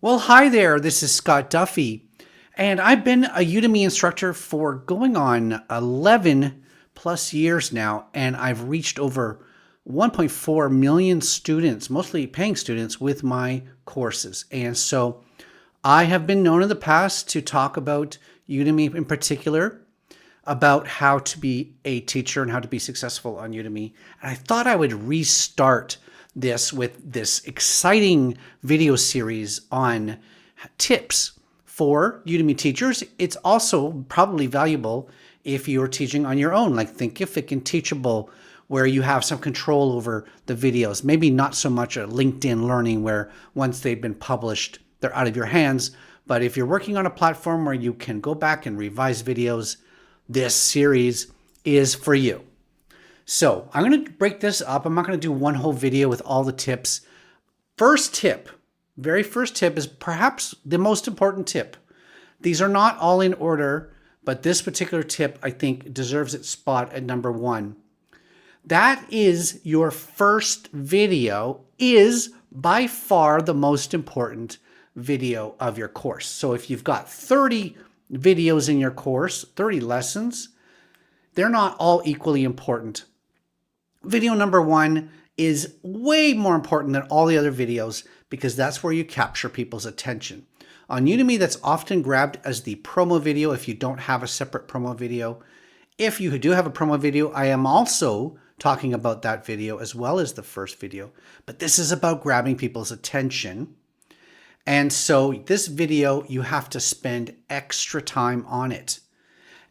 Well, hi there. This is Scott Duffy, and I've been a Udemy instructor for going on 11 plus years now, and I've reached over 1.4 million students, mostly paying students, with my courses. And so I have been known in the past to talk about Udemy in particular, about how to be a teacher and how to be successful on Udemy. And I thought I would restart this with this exciting video series on tips for Udemy teachers. It's also probably valuable if you're teaching on your own, like Thinkific and Teachable, where you have some control over the videos. Maybe not so much a LinkedIn Learning where once they've been published, they're out of your hands. But if you're working on a platform where you can go back and revise videos, this series is for you. So I'm going to break this up. I'm not going to do one whole video with all the tips. First tip, very first tip is perhaps the most important tip. These are not all in order, but this particular tip I think deserves its spot at number one. That is, your first video is by far the most important video of your course. So if you've got 30 videos in your course, 30 lessons, they're not all equally important. Video number one is way more important than all the other videos because that's where you capture people's attention. On Udemy, that's often grabbed as the promo video if you don't have a separate promo video. If you do have a promo video, I am also talking about that video as well as the first video. But this is about grabbing people's attention. And so this video, you have to spend extra time on it.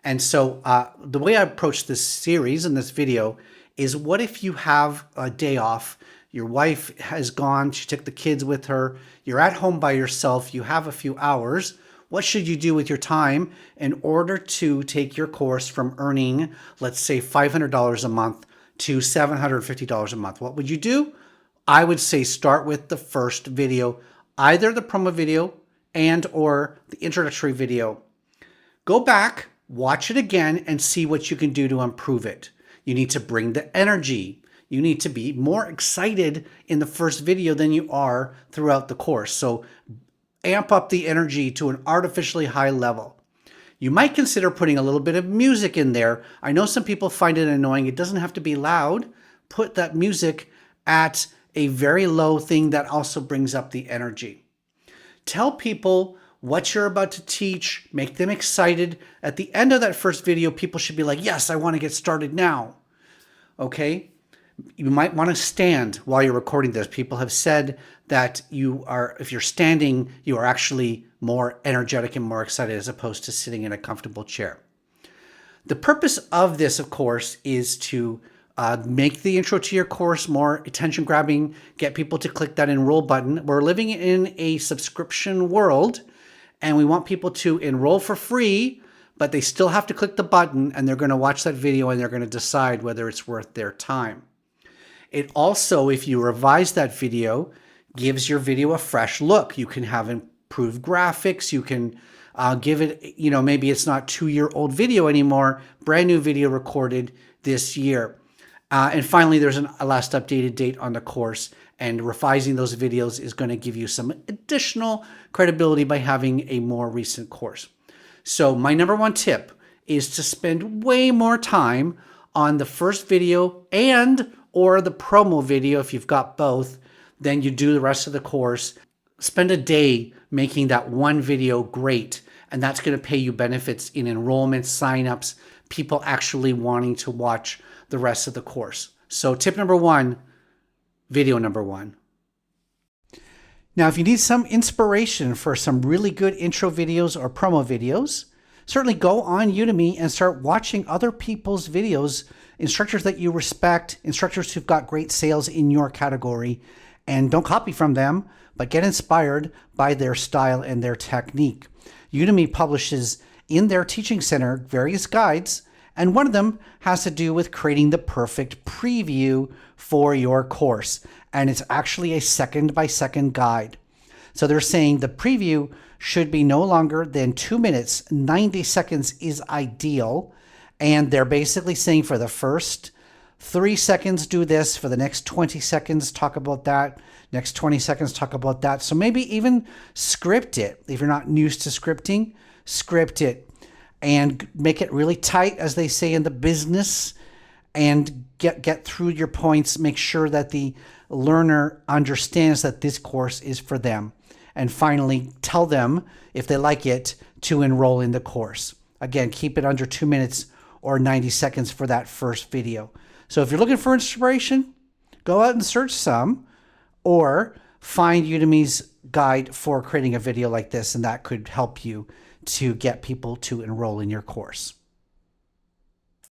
And so the way I approach this series and this video is, what if you have a day off? Your wife has gone, she took the kids with her, you're at home by yourself, you have a few hours. What should you do with your time in order to take your course from earning, let's say, $500 a month to $750 a month? What would you do? I would say start with the first video, either the promo video and or the introductory video. Go back, watch it again, and see what you can do to improve it. You need to bring the energy. You need to be more excited in the first video than you are throughout the course. So amp up the energy to an artificially high level. You might consider putting a little bit of music in there. I know some people find it annoying. It doesn't have to be loud. Put that music at a very low thing that also brings up the energy. Tell people what you're about to teach, make them excited. At the end of that first video, people should be like, yes, I want to get started now. Okay? You might want to stand while you're recording this. People have said that if you're standing, you are actually more energetic and more excited as opposed to sitting in a comfortable chair. The purpose of this, of course, is to make the intro to your course more attention grabbing, get people to click that enroll button. We're living in a subscription world, and we want people to enroll for free, but they still have to click the button, and they're going to watch that video and they're going to decide whether it's worth their time. It also, if you revise that video, gives your video a fresh look. You can have improved graphics. You can give it, maybe it's not 2-year-old video anymore, brand new video recorded this year. And finally, there's a last updated date on the course, and revising those videos is going to give you some additional credibility by having a more recent course. So my number one tip is to spend way more time on the first video and or the promo video if you've got both than you do the rest of the course. Spend a day making that one video great, and that's going to pay you benefits in enrollment, signups, people actually wanting to watch the rest of the course. So tip number one, video number one. Now, if you need some inspiration for some really good intro videos or promo videos, certainly go on Udemy and start watching other people's videos, instructors that you respect, instructors who've got great sales in your category, and don't copy from them, but get inspired by their style and their technique. Udemy publishes in their teaching center various guides, and one of them has to do with creating the perfect preview for your course. And it's actually a second-by-second guide. So they're saying the preview should be no longer than 2 minutes. 90 seconds is ideal. And they're basically saying for the first 3 seconds, do this. For the next 20 seconds, talk about that. Next 20 seconds, talk about that. So maybe even script it. If you're not used to scripting, script it and make it really tight, as they say in the business, and get through your points. Make sure that the learner understands that this course is for them. And finally, tell them, if they like it, to enroll in the course. Again, keep it under 2 minutes or 90 seconds for that first video. So if you're looking for inspiration, go out and search some, or find Udemy's guide for creating a video like this, and that could help you to get people to enroll in your course.